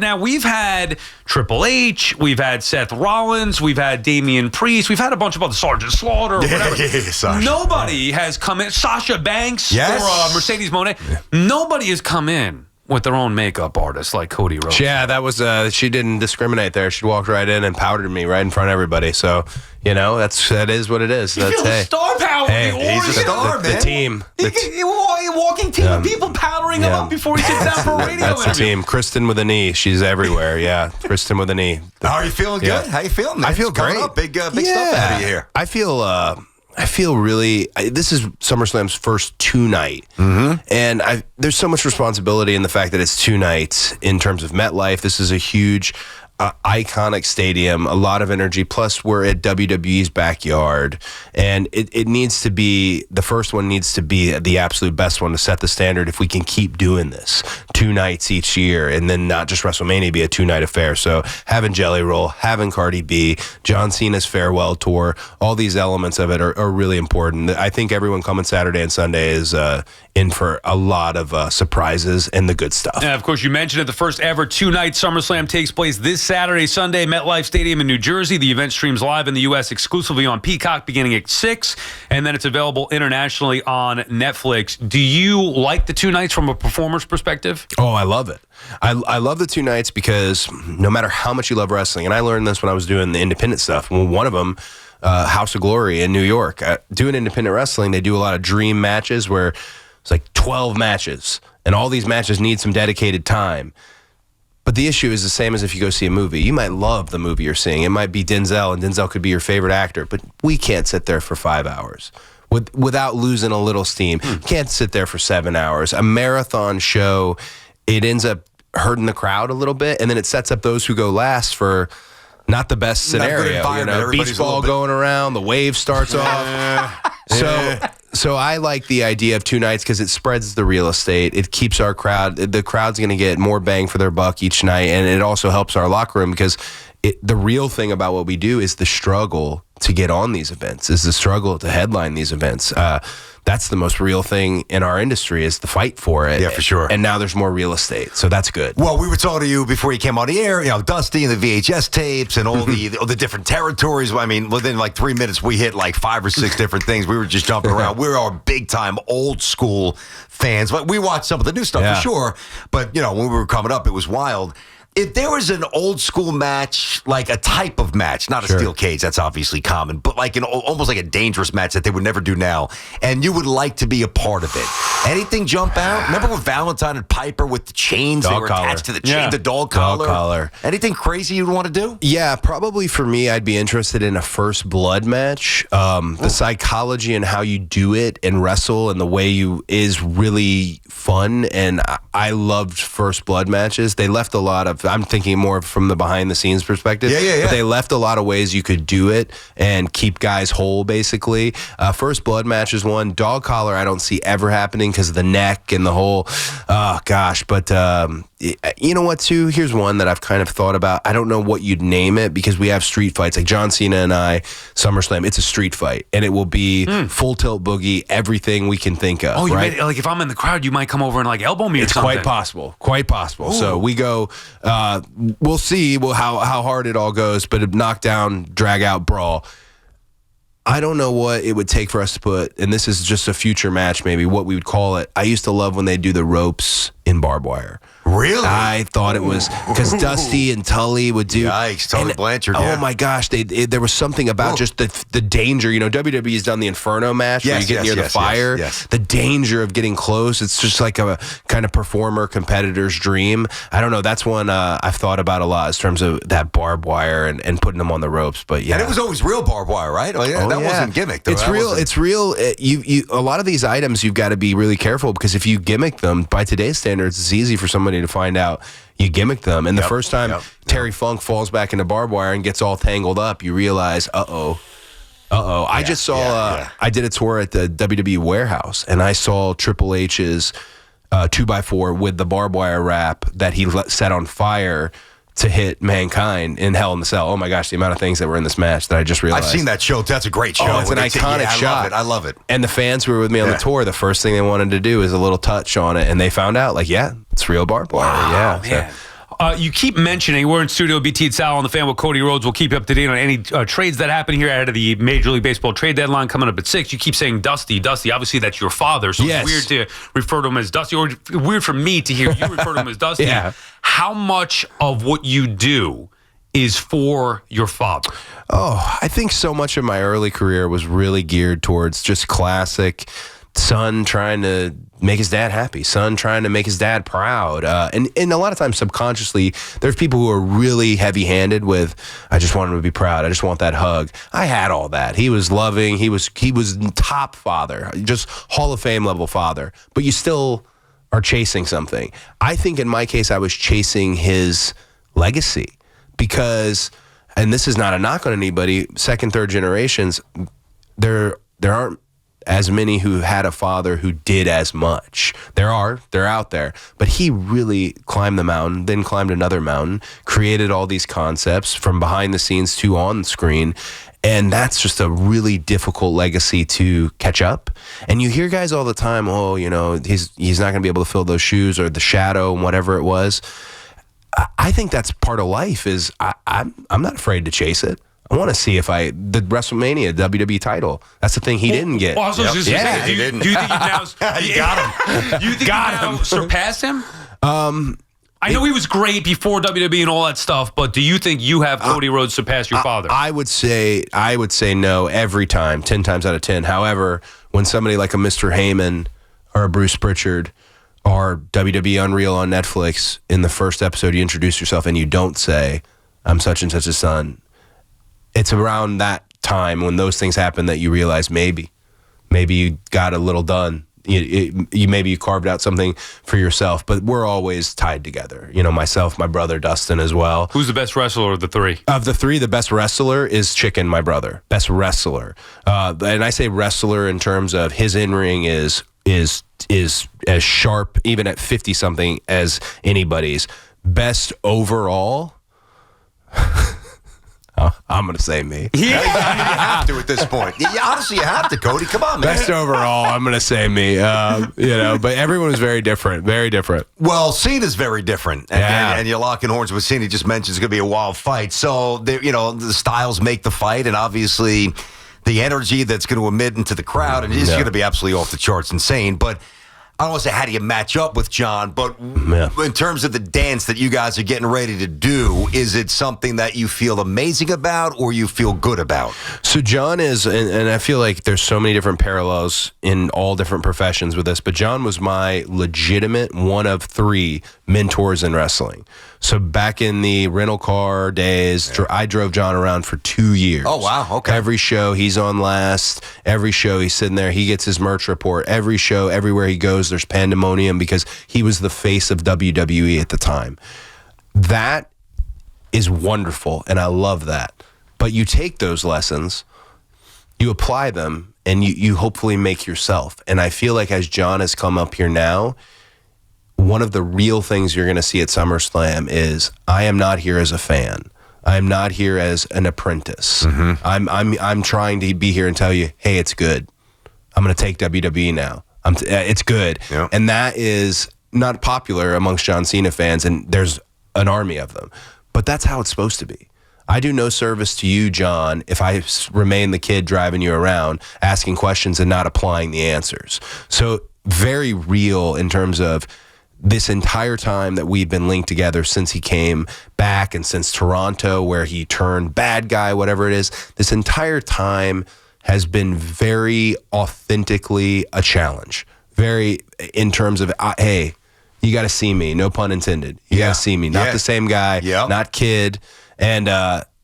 Now, we've had Triple H, we've had Seth Rollins, we've had Damian Priest, we've had a bunch of other Sergeant Slaughter, or whatever. Sasha. Nobody has come in. Sasha Banks or Mercedes Moné. Yeah. Nobody has come in with their own makeup artist like Cody Rhodes. Yeah, that was, she didn't discriminate there. She walked right in and powdered me right in front of everybody. So, you know, that is what it is. You feel the star power of the Orient. He's a star, man. The team. A walking team of people powdering him up before he sits down for a radio That's interview. the team. Kristen with a knee. She's everywhere. Yeah, Kristen with a knee. How are you feeling? Good? How you feeling, man? I feel great. Up. Big stuff out of you here. I feel really. This is SummerSlam's first two-night, and there's so much responsibility in the fact that it's two nights in terms of MetLife. This is a huge, iconic stadium, a lot of energy. Plus, we're at WWE's backyard, and it needs to be, the first one needs to be the absolute best one to set the standard if we can keep doing this two nights each year, and then not just WrestleMania be a two-night affair. So having Jelly Roll, having Cardi B, John Cena's farewell tour, all these elements of it are really important. I think everyone coming Saturday and Sunday is in for a lot of surprises and the good stuff. And of course, you mentioned it, the first ever two-night SummerSlam takes place this Saturday, Sunday, MetLife Stadium in New Jersey. The event streams live in the U.S. exclusively on Peacock beginning at 6, and then it's available internationally on Netflix. Do you like the two nights from a performer's perspective? Oh, I love it. I love the two nights because no matter how much you love wrestling, and I learned this when I was doing the independent stuff, well, one of them, House of Glory in New York, doing independent wrestling, they do a lot of dream matches where it's like 12 matches, and all these matches need some dedicated time. But the issue is the same as if you go see a movie. You might love the movie you're seeing. It might be Denzel, and Denzel could be your favorite actor, but we can't sit there for 5 hours without losing a little steam. Can't sit there for 7 hours. A marathon show, it ends up hurting the crowd a little bit, and then it sets up those who go last for not the best scenario. You know, beach ball going around, the wave starts off. So I like the idea of two nights because it spreads the real estate. It keeps our crowd. The crowd's going to get more bang for their buck each night, and it also helps our locker room because the real thing about what we do is the struggle to get on these events, is the struggle to headline these events. That's the most real thing in our industry, is the fight for it. Yeah, for sure. And now there's more real estate, so that's good. Well, we were talking to you before you came on the air, you know, Dusty and the VHS tapes and all the different territories. I mean, within like 3 minutes, we hit like 5 or 6 different things. We were just jumping around. We are big-time, old-school fans. But we watched some of the new stuff for sure. But, you know, when we were coming up, it was wild. If there was an old school match, like a type of match, not a steel cage, that's obviously common, but like almost like a dangerous match that they would never do now, and you would like to be a part of it, anything jump out? Remember with Valentine and Piper with the chains that were attached to the chain, the dog collar? Anything crazy you'd want to do? Yeah, probably for me, I'd be interested in a first blood match. The psychology and how you do it and wrestle and the way you is really fun, and I loved first blood matches. They left a lot of, I'm thinking more from the behind the scenes perspective. But they left a lot of ways you could do it and keep guys whole, basically. First blood match is one. Dog collar I don't see ever happening because of the neck and the whole, oh gosh. But you know what, too? Here's one that I've kind of thought about. I don't know what you'd name it because we have street fights. Like John Cena and I, SummerSlam, it's a street fight. And it will be full tilt boogie, everything we can think of. Oh, you made it, like if I'm in the crowd, you might come over and like elbow me or something. It's quite possible. Ooh. So we go, we'll see how hard it all goes, but a knockdown, drag out brawl. I don't know what it would take for us to put, and this is just a future match maybe, what we would call it. I used to love when they do the ropes in barbed wire. Really? I thought it was because Dusty and Tully would do. Yikes, Tully Blanchard. Oh my gosh, there was something about just the danger. You know, WWE's done the Inferno match where you get near the fire. The danger of getting close. It's just like a kind of performer competitor's dream. I don't know. That's one I've thought about a lot in terms of that barbed wire and putting them on the ropes. But yeah, and it was always real barbed wire, right? That wasn't gimmick. Though. It's real. It's real. You a lot of these items you've got to be really careful because if you gimmick them by today's standards, it's easy for somebody to find out you gimmick them. And the first time Terry Funk falls back into barbed wire and gets all tangled up, you realize, I just saw, I did a tour at the WWE warehouse, and I saw Triple H's 2x4 with the barbed wire wrap that he set on fire to hit Mankind in Hell in the Cell. Oh my gosh, the amount of things that were in this match that I just realized. I've seen that show. That's a great show. Oh, it's an iconic shot. I love it. And the fans who were with me on the tour, the first thing they wanted to do is a little touch on it, and they found out, like, it's real barbed wire. Wow, man. You keep mentioning, we're in studio, BT and Sal on the Fan with Cody Rhodes. We'll keep you up to date on any trades that happen here ahead of the Major League Baseball trade deadline coming up at 6. You keep saying Dusty. Obviously, that's your father, so Yes. it's weird to refer to him as Dusty, or weird for me to hear you refer to him as Dusty. Yeah. How much of what you do is for your father? Oh, I think so much of my early career was really geared towards just classic son trying to make his dad happy, son trying to make his dad proud. And a lot of times subconsciously, there's people who are really heavy-handed with, I just want him to be proud. I just want that hug. I had all that. He was loving. He was top father, just Hall of Fame level father. But you still are chasing something. I think in my case, I was chasing his legacy because, and this is not a knock on anybody, second, third generations, there aren't as many who had a father who did as much. They're out there. But he really climbed the mountain, then climbed another mountain, created all these concepts from behind the scenes to on screen. And that's just a really difficult legacy to catch up. And you hear guys all the time, oh, you know, he's not going to be able to fill those shoes or the shadow and whatever it was. I think that's part of life is I'm not afraid to chase it. I want to see if the WrestleMania WWE title. That's the thing he didn't get. Well, I was just Yep. gonna Yeah, say, he didn't. do you think you now You got him. Do you think Got you now him. surpassed him? I know he was great before WWE and all that stuff, but do you think you have Cody Rhodes surpass your father? I would say no every time, 10 times out of 10. However, when somebody like a Mr. Heyman or a Bruce Pritchard or WWE Unreal on Netflix, in the first episode you introduce yourself and you don't say, I'm such and such a son, it's around that time when those things happen that you realize maybe you got a little done. Maybe you carved out something for yourself, but we're always tied together. You know, myself, my brother Dustin as well. Who's the best wrestler of the three? Of the three, the best wrestler is Chicken, my brother. Best wrestler, and I say wrestler in terms of his in-ring is as sharp, even at 50 something, as anybody's. Best overall. I'm going to say me. You have to at this point. Honestly, you have to, Cody. Come on, man. Best overall, I'm going to say me. But everyone was very different, very different. Well, Cena's very different. And you're locking horns with Cena. He just mentioned it's going to be a wild fight. So, the styles make the fight, and obviously the energy that's going to emit into the crowd, and it's going to be absolutely off the charts insane. But I don't want to say how do you match up with John, but in terms of the dance that you guys are getting ready to do, is it something that you feel amazing about or you feel good about? So John is, and I feel like there's so many different parallels in all different professions with this, but John was my legitimate one of three mentors in wrestling. So back in the rental car days, I drove John around for 2 years. Oh, wow. Okay. Every show, he's on last. Every show, he's sitting there. He gets his merch report. Every show, everywhere he goes, there's pandemonium because he was the face of WWE at the time. That is wonderful, and I love that. But you take those lessons, you apply them, and you hopefully make yourself. And I feel like as John has come up here now, one of the real things you're going to see at SummerSlam is I am not here as a fan. I'm not here as an apprentice. Mm-hmm. I'm trying to be here and tell you, hey, it's good. I'm going to take WWE now. It's good. Yeah. And that is not popular amongst John Cena fans, and there's an army of them. But that's how it's supposed to be. I do no service to you, John, if I remain the kid driving you around, asking questions and not applying the answers. So very real in terms of this entire time that we've been linked together since he came back and since Toronto where he turned bad guy, whatever it is, this entire time has been very authentically a challenge. Very in terms of, hey, you got to see me, no pun intended. You got to see me, not the same guy, not kid. And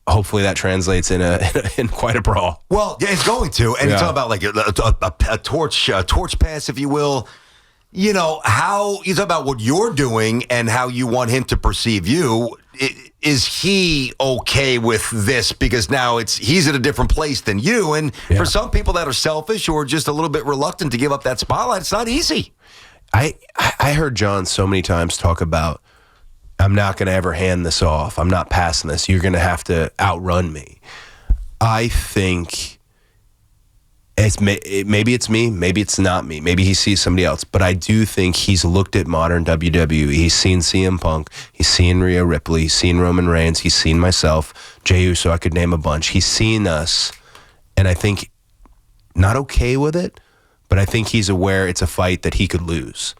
hopefully that translates in quite a brawl. Well, yeah, it's going to. And it's all about like a torch pass, if you will. You know, how you talk about what you're doing and how you want him to perceive you. Is he okay with this? Because now he's at a different place than you. And for some people that are selfish or just a little bit reluctant to give up that spotlight, it's not easy. I heard John so many times talk about, I'm not going to ever hand this off. I'm not passing this. You're going to have to outrun me. I think Maybe it's me, maybe it's not me, maybe he sees somebody else, but I do think he's looked at modern WWE. He's seen CM Punk, he's seen Rhea Ripley, he's seen Roman Reigns, he's seen myself, Jey Uso, I could name a bunch. He's seen us, and I think not okay with it, but I think he's aware it's a fight that he could lose.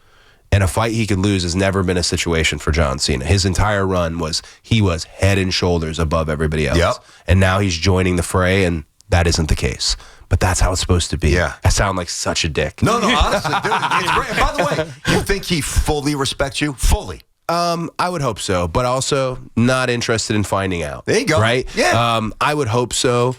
And a fight he could lose has never been a situation for John Cena. His entire run he was head and shoulders above everybody else. Yep. And now he's joining the fray, and that isn't the case. But that's how it's supposed to be. Yeah. I sound like such a dick. No, honestly, dude, it's great. And by the way, you think he fully respects you? Fully? I would hope so, but also not interested in finding out. There you go. Right? Yeah. I would hope so,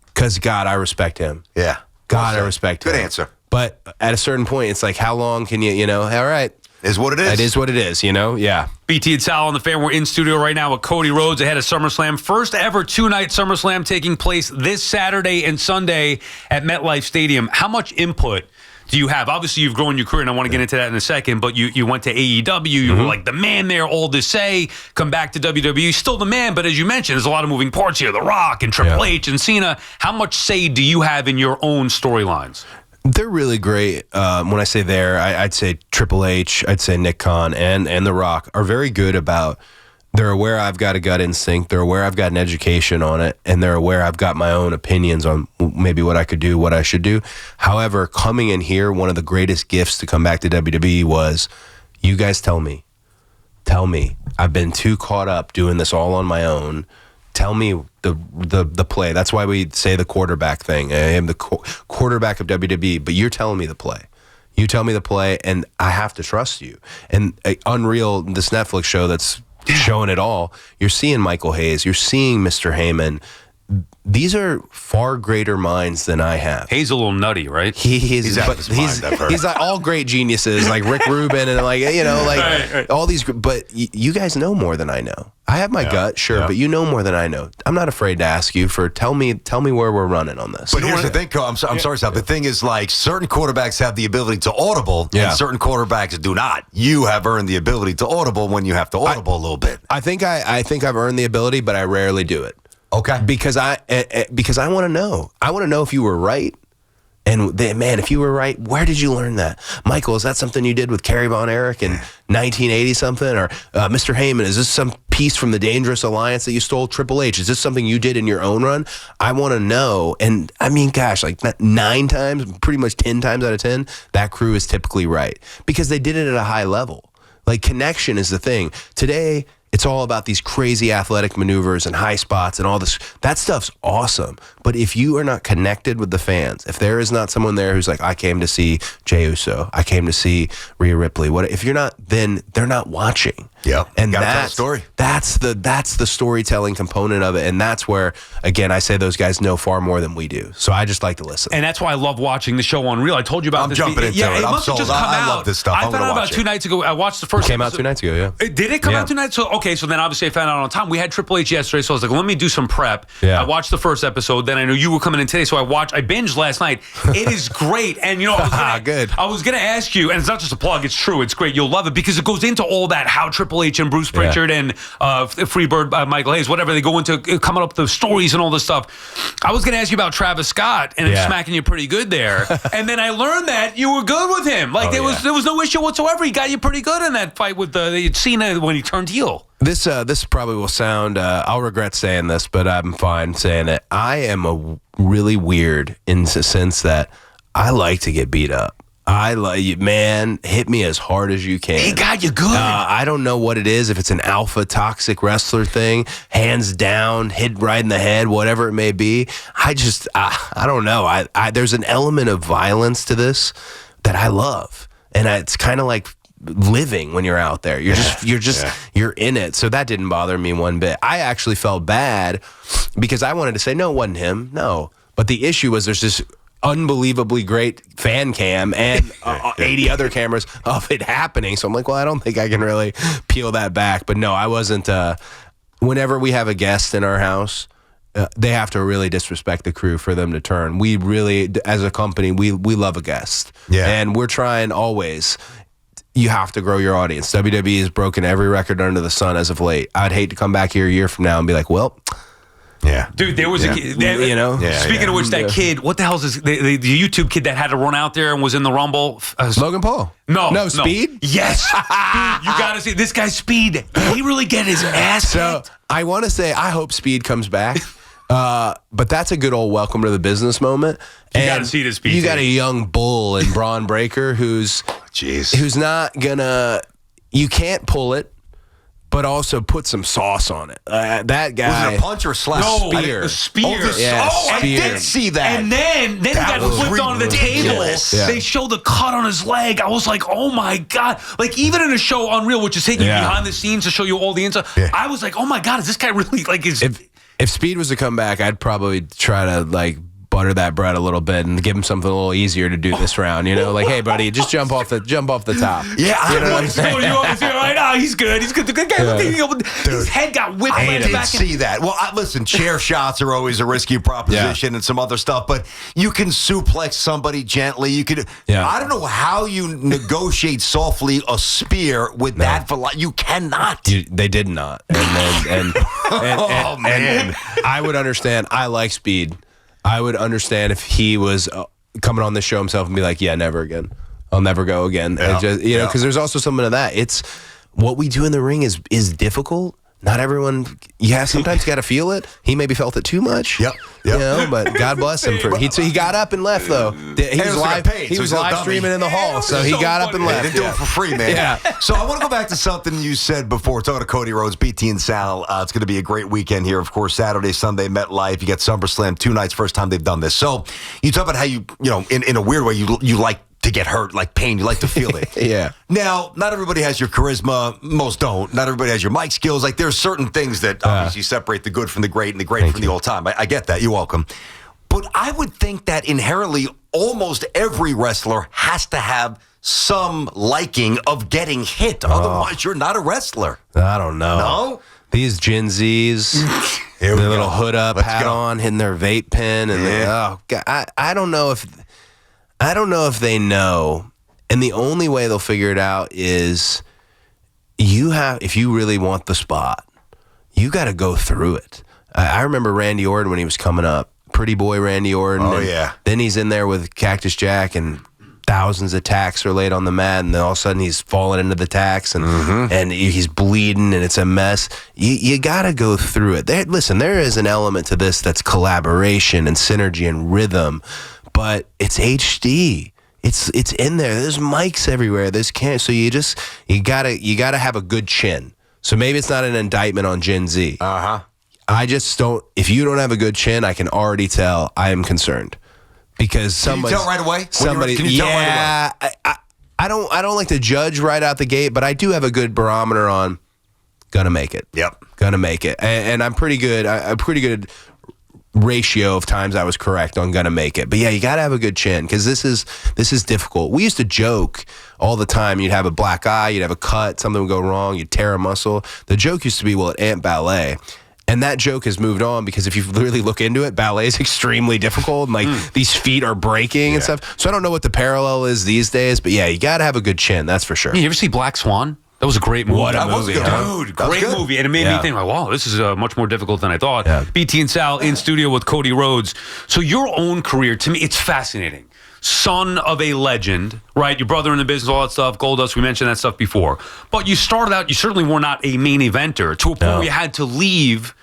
because God, I respect him. Yeah. God, I respect him. Good answer. But at a certain point, it's like, how long can you all right. Is what it is. It is what it is, Yeah. BT and Sal on the Fan. We're in studio right now with Cody Rhodes ahead of SummerSlam. First ever two-night SummerSlam taking place this Saturday and Sunday at MetLife Stadium. How much input do you have? Obviously, you've grown your career, and I want to get into that in a second, but you went to AEW. You were like the man there, all to say. Come back to WWE, still the man, but as you mentioned, there's a lot of moving parts here. The Rock and Triple H and Cena. How much say do you have in your own storylines? They're really great. When I say I'd say Triple H, I'd say Nick Khan, and The Rock are very good about, they're aware I've got a gut instinct, they're aware I've got an education on it, and they're aware I've got my own opinions on maybe what I could do, what I should do. However, coming in here, one of the greatest gifts to come back to WWE was, you guys tell me. I've been too caught up doing this all on my own. Tell me the play. That's why we say the quarterback thing. I am the quarterback of WWE, but you're telling me the play. You tell me the play, and I have to trust you. And Unreal, this Netflix show that's showing it all, you're seeing Michael Hayes, you're seeing Mr. Heyman. These are far greater minds than I have. Hayes a little nutty, right? He's out of his mind, I've heard. He's like all great geniuses, like Rick Rubin and right. All these. But you guys know more than I know. I have my gut, sure, but you know more than I know. I'm not afraid to ask you for tell me where we're running on this. But here's the thing, I'm sorry, Sal. The thing is, like, certain quarterbacks have the ability to audible, and certain quarterbacks do not. You have earned the ability to audible when you have to audible a little bit. I think I've earned the ability, but I rarely do it. Okay. Because I want to know. I want to know if you were right. And man, if you were right, where did you learn that? Michael, is that something you did with Kerry Von Erich in 1980 something? Or Mr. Heyman, is this some piece from the Dangerous Alliance that you stole? Triple H, is this something you did in your own run? I want to know. And I mean, gosh, like 9 times, pretty much 10 times out of 10, that crew is typically right. Because they did it at a high level. Like, connection is the thing. Today, it's all about these crazy athletic maneuvers and high spots and all this. That stuff's awesome. But if you are not connected with the fans, if there is not someone there who's like, I came to see Jey Uso, I came to see Rhea Ripley. If you're not, then they're not watching. Yeah, and gotta tell a story. That's the storytelling component of it, and that's where, again, I say those guys know far more than we do. So I just like to listen. And that's why I love watching the show on Real. I told you about this. I'm jumping into it. It I'm must have sold. just come out. I love this stuff. I found out about 2 nights ago. I watched the first. It came out 2 nights ago. Yeah. Did it come out 2 nights? So okay. So then obviously I found out on time. We had Triple H yesterday, so I was like, let me do some prep. Yeah. I watched the first episode. Then I knew you were coming in today, so I binged last night. It is great. And you know, I was gonna ask you, and it's not just a plug. It's true. It's great. You'll love it because it goes into all that, how Triple H and Bruce Pritchard and Freebird Michael Hayes, whatever, they go into coming up with the stories and all this stuff. I was going to ask you about Travis Scott, and it's smacking you pretty good there. And then I learned that you were good with him. Like there was no issue whatsoever. He got you pretty good in that fight with the Cena when he turned heel. This probably will sound, I'll regret saying this, but I'm fine saying it. I am really weird in the sense that I like to get beat up. I like you, man. Hit me as hard as you can. He got you good. I don't know what it is. If it's an alpha toxic wrestler thing, hands down, hit right in the head, whatever it may be. I don't know. There's an element of violence to this that I love, and it's kind of like living when you're out there. You're in it. So that didn't bother me one bit. I actually felt bad because I wanted to say no, it wasn't him. No, but the issue was there's this unbelievably great fan cam and 80 other cameras of it happening. So I'm like, well, I don't think I can really peel that back. But no, I wasn't. Whenever we have a guest in our house, they have to really disrespect the crew for them to turn. We really, as a company, we love a guest. Yeah. And we're trying always. You have to grow your audience. WWE has broken every record under the sun as of late. I'd hate to come back here a year from now and be like, well, Yeah. Dude, there was a kid. You know? Speaking of which, that kid, what the hell is this? The YouTube kid that had to run out there and was in the Rumble? Logan Paul. No. Speed? Yes. Dude, you got to see this guy's Speed. Did he really get his ass kicked? I want to say, I hope Speed comes back. But that's a good old welcome to the business moment. You got to see this Speed. You got a young bull in Braun Breaker who's not gonna. You can't pull it, but also put some sauce on it. That guy. Was it a punch or a slap? No, Spear. a spear. Yeah, I spear. did see that. And then he got flipped onto the table. ridiculous. They show the cut on his leg. I was like, oh my God. Like, even in a show Unreal, which is taking you behind the scenes to show you all the inside, I was like, oh my God, is this guy really like is. If Speed was to come back, I'd probably try to like butter that bread a little bit and give him something a little easier to do this round. You know, like, hey, buddy, just jump off the top. Yeah, You know what I'm saying? Right now, he's good. He's good. The good guy, his head got whipped. I did see that. Well, listen, chair shots are always a risky proposition and some other stuff, but you can suplex somebody gently. You could. I don't know how you negotiate softly a spear with that. You cannot. They did not. And I would understand. I like Speed. I would understand if he was coming on this show himself and be like, yeah, never again. I'll never go again. Yeah. Just, because there's also something to that. It's what we do in the ring is difficult. Not everyone, sometimes you got to feel it. He maybe felt it too much. Yep. You know, but God bless him. He got up and left, though. He was live streaming in the hall, so he got up and left. They do it for free, man. Yeah. So I want to go back to something you said before. Talking to Cody Rhodes, BT and Sal. It's going to be a great weekend here. Of course, Saturday, Sunday, MetLife. You got SummerSlam, 2 nights, first time they've done this. So you talk about how you in a weird way, you like to get hurt, like pain. You like to feel it. Yeah. Now, not everybody has your charisma. Most don't. Not everybody has your mic skills. Like, there's certain things that obviously separate the good from the great and the great from the old time. I get that. You're welcome. But I would think that inherently almost every wrestler has to have some liking of getting hit. Otherwise, you're not a wrestler. I don't know. No? These Gen Zs, their little hood up, hat on, hitting their vape pen, and I don't know if they know. And the only way they'll figure it out is if you really want the spot, you got to go through it. I remember Randy Orton when he was coming up, pretty boy Randy Orton. Oh, yeah. Then he's in there with Cactus Jack and thousands of tacks are laid on the mat, and then all of a sudden he's falling into the tacks and he's bleeding and it's a mess. You got to go through it. There is an element to this that's collaboration and synergy and rhythm, but it's HD. It's in there. There's mics everywhere. So you gotta have a good chin. So maybe it's not an indictment on Gen Z. I just don't. If you don't have a good chin, I can already tell. I am concerned because somebody. Can you tell right away? Can you tell right away? I don't like to judge right out the gate, but I do have a good barometer on. Gonna make it. Yep. Gonna make it, and I'm pretty good. I'm pretty good ratio of times I was correct on gonna make it. But yeah, you gotta have a good chin because this is difficult. We used to joke all the time. You'd have a black eye, you'd have a cut, something would go wrong, you'd tear a muscle. The joke used to be, well, at Ant Ballet. And that joke has moved on because if you really look into it, ballet is extremely difficult. And like these feet are breaking and stuff. So I don't know what the parallel is these days, but yeah, you got to have a good chin. That's for sure. You ever see Black Swan? That was a great movie. What a movie, Dude, great movie. And it made me think, like, wow, this is much more difficult than I thought. Yeah. BT and Sal in studio with Cody Rhodes. So your own career, to me, it's fascinating. Son of a legend, right? Your brother in the business, all that stuff, Goldust, we mentioned that stuff before. But you started out, you certainly were not a main eventer to a point where you had to leave.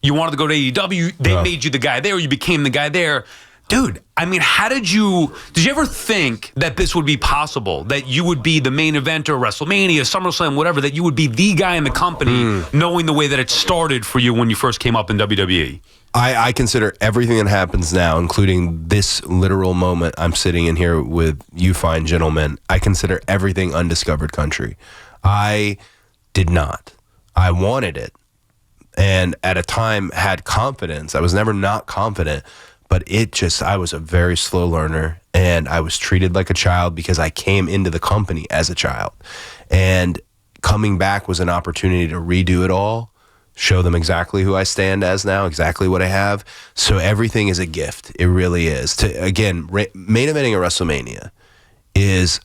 You wanted to go to AEW. They made you the guy there. You became the guy there. Dude, I mean, did you ever think that this would be possible? That you would be the main eventer, WrestleMania, SummerSlam, whatever, that you would be the guy in the company, knowing the way that it started for you when you first came up in WWE? I consider everything that happens now, including this literal moment I'm sitting in here with you fine gentlemen, I consider everything undiscovered country. I did not. I wanted it. And at a time had confidence. I was never not confident, but I was a very slow learner and I was treated like a child because I came into the company as a child. And coming back was an opportunity to redo it all, show them exactly who I stand as now, exactly what I have. So everything is a gift. It really is. Again, main eventing at WrestleMania is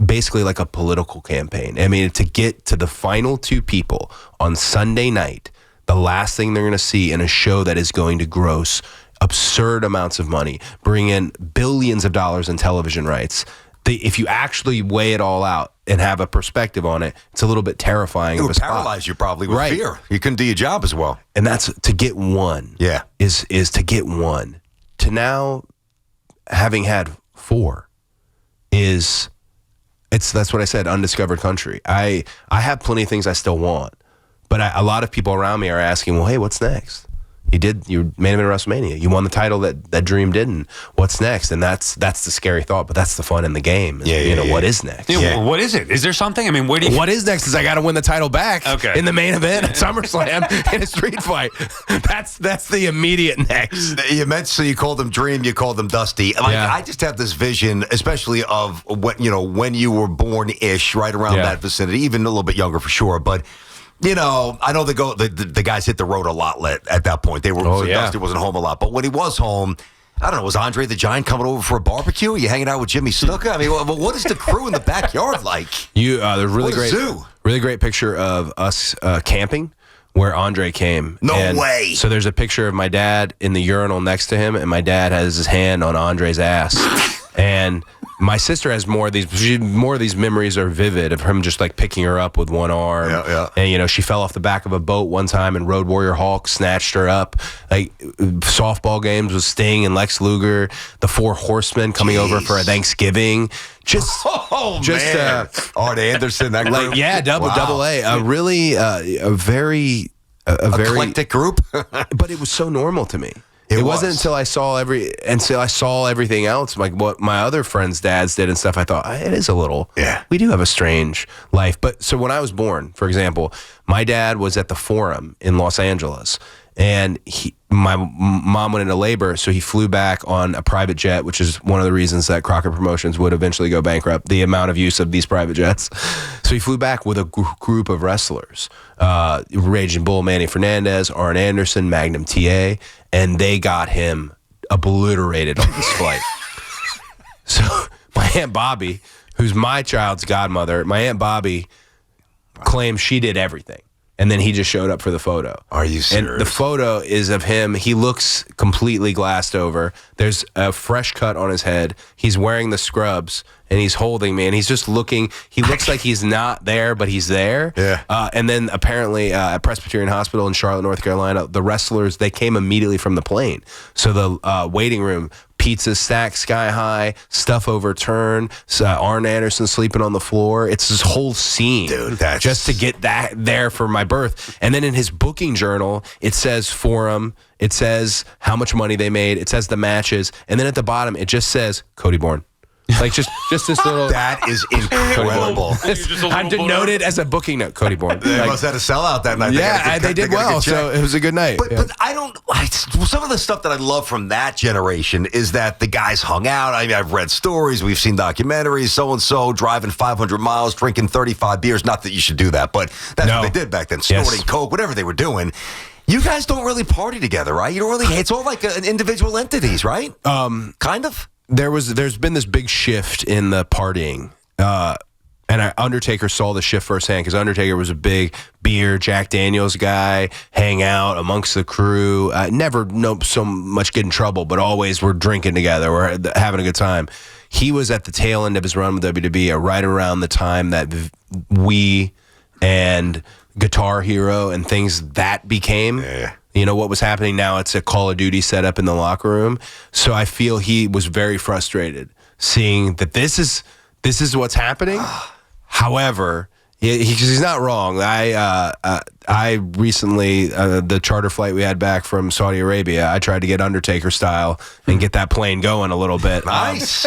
basically like a political campaign. I mean, to get to the final two people on Sunday night the last thing they're going to see in a show that is going to gross absurd amounts of money, bring in billions of dollars in television rights. If you actually weigh it all out and have a perspective on it, it's a little bit terrifying. It would would paralyze you probably with fear. You couldn't do your job as well. And that's to get one. Yeah. Is to get one. To now having had 4 that's what I said, undiscovered country. I have plenty of things I still want, but a lot of people around me are asking, well, hey, what's next? You main event WrestleMania. You won the title that Dream didn't. What's next? And that's the scary thought, but that's the fun in the game. What is next? Yeah. What is it? Is there something? I mean, what is next is I got to win the title back in the main event at SummerSlam in a street fight. That's the immediate next. So you called him Dream, you called him Dusty. I just have this vision, especially of when you were born-ish, right around that vicinity, even a little bit younger for sure, but. I know the guys hit the road a lot at that point. Dusty wasn't home a lot. But when he was home, I don't know, was Andre the Giant coming over for a barbecue? Are you hanging out with Jimmy Snuka? I mean, what is the crew in the backyard like? The really great picture of us camping where Andre came. No way. So there's a picture of my dad in the urinal next to him, and my dad has his hand on Andre's ass. And my sister has more of these memories are vivid of him just like picking her up with one arm. Yeah. And, she fell off the back of a boat one time and Road Warrior Hulk snatched her up. Like softball games with Sting and Lex Luger, the 4 Horsemen coming over for a Thanksgiving. Man. Art Anderson, that group. Double A. A very eclectic group. But it was so normal to me. It wasn't until I saw everything else, like what my other friends' dads did and stuff. I thought it is a little. Yeah. We do have a strange life. But so when I was born, for example, my dad was at the Forum in Los Angeles, and my mom went into labor, so he flew back on a private jet, which is one of the reasons that Crockett Promotions would eventually go bankrupt. The amount of use of these private jets. So he flew back with a group of wrestlers, Raging Bull, Manny Fernandez, Arn Anderson, Magnum TA. And they got him obliterated on this flight. So my Aunt Bobby, who's my child's godmother, my Aunt Bobby claims she did everything. And then he just showed up for the photo. Are you serious? And the photo is of him. He looks completely glassed over. There's a fresh cut on his head. He's wearing the scrubs, and he's holding me, and he's just looking. He looks like he's not there, but he's there. Yeah. And then apparently at Presbyterian Hospital in Charlotte, North Carolina, the wrestlers, they came immediately from the plane. So the waiting room, pizza stacked sky high, stuff overturned, Arn Anderson sleeping on the floor. It's this whole scene. Dude, that's just to get that there for my birth. And then in his booking journal, it says Forum, it says how much money they made, it says the matches, and then at the bottom, it just says Cody Bourne. Like just this little. That is incredible. I'm denoted as a booking note, Cody Bourne. They must have had a sellout that night. Yeah, they did well, so it was a good night. But I don't. Some of the stuff that I love from that generation is that the guys hung out. I mean, I've read stories, we've seen documentaries. So and so driving 500 miles, drinking 35 beers. Not that you should do that, but that's what they did back then. Snorting coke, whatever they were doing. You guys don't really party together, right? You don't really. It's all like individual entities, right? Kind of. There's been this big shift in the partying, and Undertaker saw the shift firsthand because Undertaker was a big beer Jack Daniels guy, hang out amongst the crew, never so much get in trouble, but always we're drinking together, we're having a good time. He was at the tail end of his run with WWE right around the time that we and Guitar Hero and things that became. Yeah. What was happening now, it's a Call of Duty setup in the locker room. So I feel he was very frustrated seeing that this is what's happening. However, he's not wrong. I recently, the charter flight we had back from Saudi Arabia, I tried to get Undertaker style and get that plane going a little bit. Nice.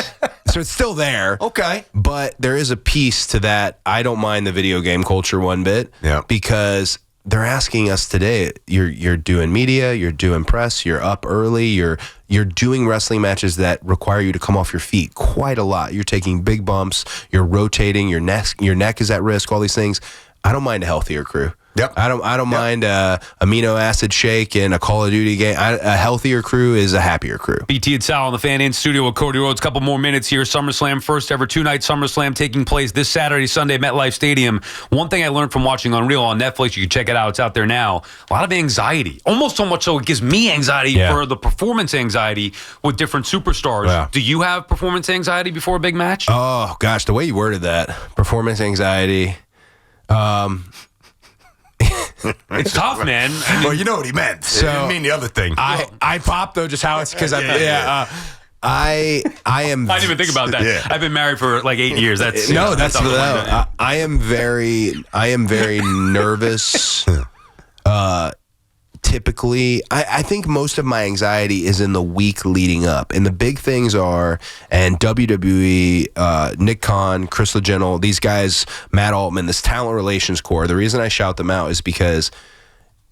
So it's still there. Okay. But there is a piece to that. I don't mind the video game culture one bit. Yeah. Because they're asking us today, you're doing media, you're doing press, you're up early, you're doing wrestling matches that require you to come off your feet quite a lot. You're taking big bumps, you're rotating, your neck is at risk, all these things. I don't mind a healthier crew. Yep. I don't mind amino acid shake and a Call of Duty game. A healthier crew is a happier crew. BT and Sal on the Fan in studio with Cody Rhodes. Couple more minutes here. SummerSlam, first ever 2-night SummerSlam taking place this Saturday, Sunday, MetLife Stadium. One thing I learned from watching Unreal on Netflix, you can check it out. It's out there now. A lot of anxiety, almost so much so it gives me anxiety for the performance anxiety with different superstars. Yeah. Do you have performance anxiety before a big match? Oh gosh, the way you worded that, performance anxiety. It's tough, man. I mean, Well, you know what he meant. So, he didn't mean the other thing. I popped though, just how it's because I am. I didn't even think about that. Yeah. I've been married for like 8 years. That's I am very nervous. Typically, I think most of my anxiety is in the week leading up. And the big things are, and WWE, Nick Khan, Chris Legeno, these guys, Matt Altman, this talent relations core, the reason I shout them out is because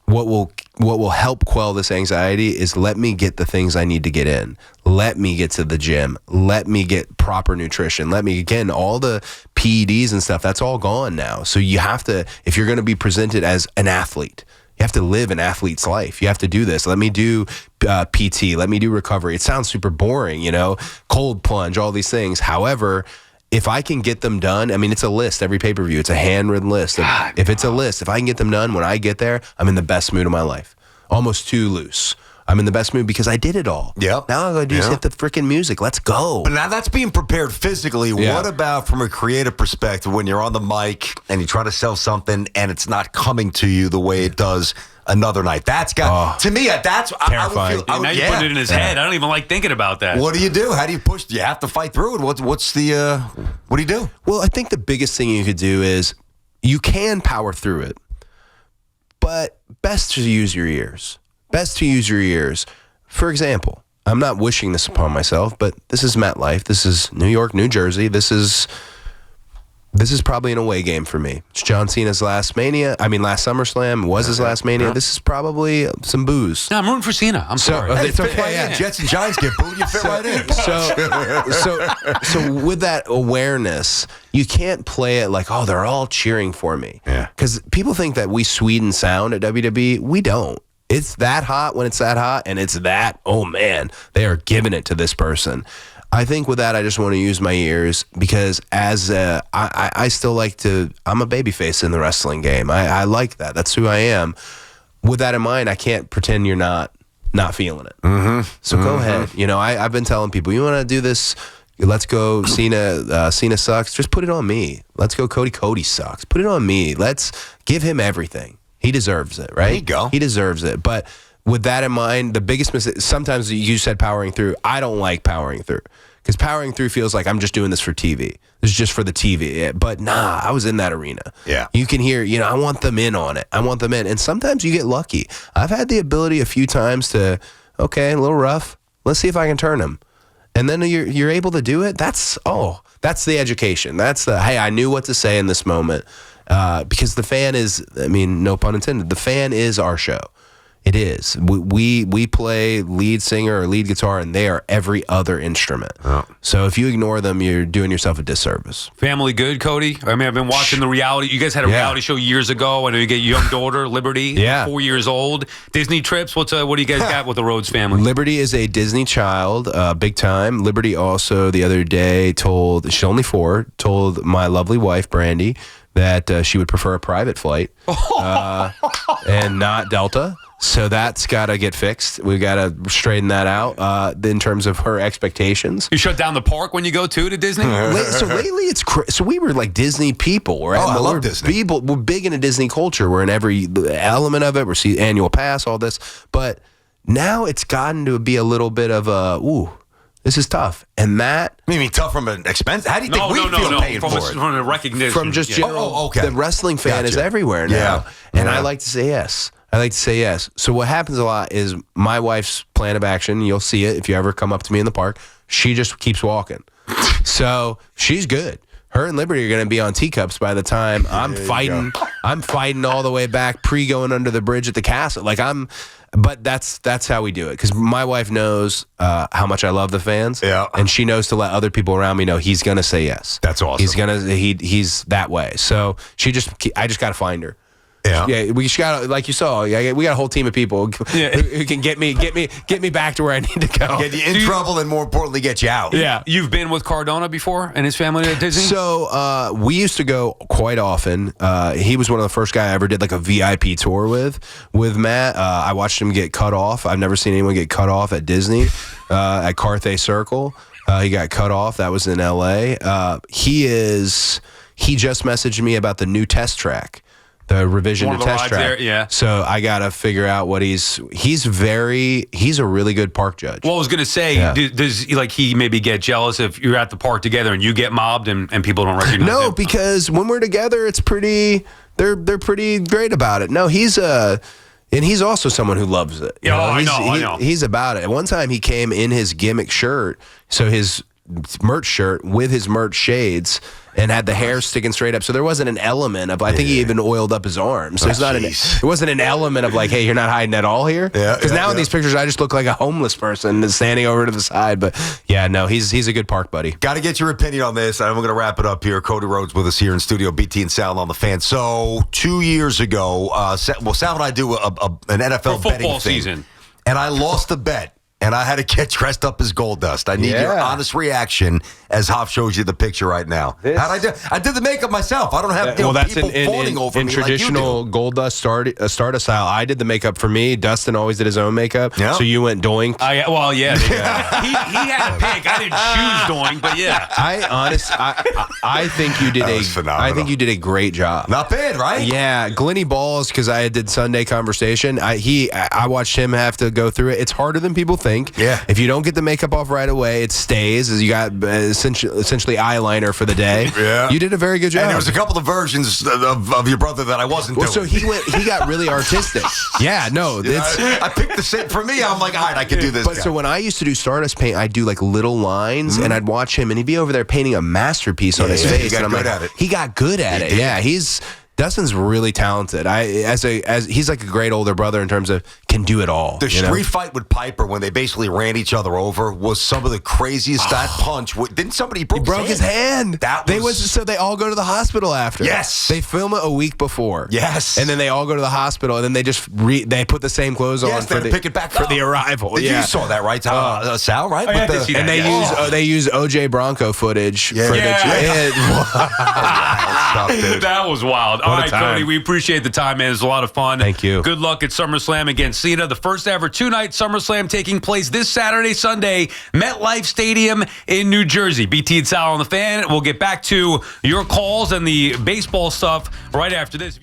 what will help quell this anxiety is let me get the things I need to get in. Let me get to the gym. Let me get proper nutrition. Let me, again, all the PEDs and stuff, that's all gone now. So you have to, if you're going to be presented as an athlete, you have to live an athlete's life. You have to do this. Let me do PT. Let me do recovery. It sounds super boring, cold plunge, all these things. However, if I can get them done, I mean, it's a list every pay-per-view. It's a handwritten list. If it's a list, if I can get them done when I get there, I'm in the best mood of my life. Almost too loose. I'm in the best mood because I did it all. Yep. Now all I gotta do is hit the freaking music. Let's go. But now that's being prepared physically. Yeah. What about from a creative perspective when you're on the mic and you try to sell something and it's not coming to you the way it does another night? That's got to me. That's terrifying. Now you're putting it in his head. I don't even like thinking about that. What do you do? How do you push? Do you have to fight through it? What do you do? Well, I think the biggest thing you could do is you can power through it, but best to use your ears. Best to use your ears. For example, I'm not wishing this upon myself, but this is MetLife. This is New York, New Jersey. This is probably an away game for me. It's John Cena's last SummerSlam was his last Mania. This is probably some booze. No, I'm rooting for Cena. I'm sorry. It's okay. Yeah. Jets and Giants get booed. You fit right in. So with that awareness, you can't play it like, oh, they're all cheering for me. Yeah. Because people think that we sweeten sound at WWE. We don't. It's that hot when it's that hot, and it's that, oh man, they are giving it to this person. I think with that, I just want to use my ears because I still like to, I'm a babyface in the wrestling game. I like that. That's who I am. With that in mind, I can't pretend you're not feeling it. Mm-hmm. So go ahead. I've been telling people, you want to do this, let's go Cena sucks, just put it on me. Let's go Cody sucks, put it on me. Let's give him everything. He deserves it, right? There you go. He deserves it. But with that in mind, the biggest mistake, sometimes you said powering through. I don't like powering through because powering through feels like I'm just doing this for TV. This is just for the TV. But nah, I was in that arena. Yeah. You can hear, I want them in on it. I want them in. And sometimes you get lucky. I've had the ability a few times to, okay, a little rough. Let's see if I can turn them. And then you're able to do it. That's the education. That's the, hey, I knew what to say in this moment. Because the fan is, no pun intended, the fan is our show. It is. We play lead singer or lead guitar, and they are every other instrument. Oh. So if you ignore them, you're doing yourself a disservice. Family good, Cody? I've been watching the reality. You guys had a reality show years ago. I know you get your young daughter, Liberty, 4 years old. Disney trips. What do you guys got with the Rhodes family? Liberty is a Disney child, big time. Liberty also the other day she's only 4, told my lovely wife, Brandy, that she would prefer a private flight and not Delta. So that's got to get fixed. We got to straighten that out in terms of her expectations. You shut down the park when you go to Disney? So lately it's so we were like Disney people. Right? I love Disney. We're big into Disney culture. We're in every element of it. We're seeing annual pass, all this. But now it's gotten to be a little bit of a, this is tough. And that... You mean tough from an expense? How do you think we feel paying for it? From a recognition. From just general... The wrestling fan is everywhere now. Yeah. And I like to say yes. So what happens a lot is my wife's plan of action, you'll see it if you ever come up to me in the park, she just keeps walking. So she's good. Her and Liberty are going to be on teacups by the time I'm fighting all the way back, going under the bridge at the castle. But that's how we do it. Because my wife knows how much I love the fans. Yeah. And she knows to let other people around me know he's going to say yes. That's awesome. He's that way. So I just got to find her. Yeah, we just got, like you saw, we got a whole team of people who can get me back to where I need to go. Get you in trouble and more importantly, get you out. Yeah. You've been with Cardona before and his family at Disney? So we used to go quite often. He was one of the first guys I ever did like a VIP tour with Matt. I watched him get cut off. I've never seen anyone get cut off at Disney, at Carthay Circle. He got cut off. That was in L.A. He just messaged me about the new test track. The revision to test track. There, yeah. So I got to figure out what he's a really good park judge. Well, I was going to say, does he maybe get jealous if you're at the park together and you get mobbed and people don't recognize him? No, because when we're together, it's they're pretty great about it. No, and he's also someone who loves it. Yeah, I know. He's about it. At one time, he came in his gimmick shirt, so his merch shirt with his merch shades, and had the hair sticking straight up. So there wasn't an element of, I think he even oiled up his arms. So it wasn't an element of like, hey, you're not hiding at all here. Because now in these pictures, I just look like a homeless person standing over to the side. But yeah, no, he's a good park buddy. Got to get your opinion on this. And we're going to wrap it up here. Cody Rhodes with us here in studio, BT and Sal on the Fan. So 2 years ago, Sal and I do an NFL betting season. And I lost the bet. And I had to get dressed up as Goldust. I need your honest reaction as Hoff shows you the picture right now. How'd I do? I did the makeup myself. I don't have people fawning over me in traditional like Goldust Stardust style. I did the makeup for me. Dustin always did his own makeup. Yep. So you went Doink. He had a pick. I didn't choose Doink, but yeah. I think you did I think you did a great job. Not bad, right? Yeah, Glenny Balls, because I did Sunday Conversation. I watched him have to go through it. It's harder than people think. Yeah. If you don't get the makeup off right away, it stays as you got essentially eyeliner for the day. Yeah. You did a very good job. And there was a couple of versions of your brother that I wasn't doing. So he got really artistic. Yeah, no. I picked the same. For me, I'm like, all right, I can do this. But so when I used to do Stardust paint, I'd do like little lines, and I'd watch him, and he'd be over there painting a masterpiece on his face. He got good at it. He got good at it. Yeah, Dustin's really talented. As he's like a great older brother in terms of can do it all. The street fight with Piper when they basically ran each other over was some of the craziest. That punch, didn't somebody broke his hand? So they all go to the hospital after. Yes, they film it a week before. Yes, and then they all go to the hospital, and then they just they put the same clothes on for pick it back for the arrival. You saw that, right, Sal? Right? They use OJ Bronco footage for the that was wild. All right, Cody, we appreciate the time, man. It was a lot of fun. Thank you. Good luck at SummerSlam against Cena. The first ever two-night SummerSlam taking place this Saturday, Sunday, MetLife Stadium in New Jersey. BT and Sal on the Fan. We'll get back to your calls and the baseball stuff right after this.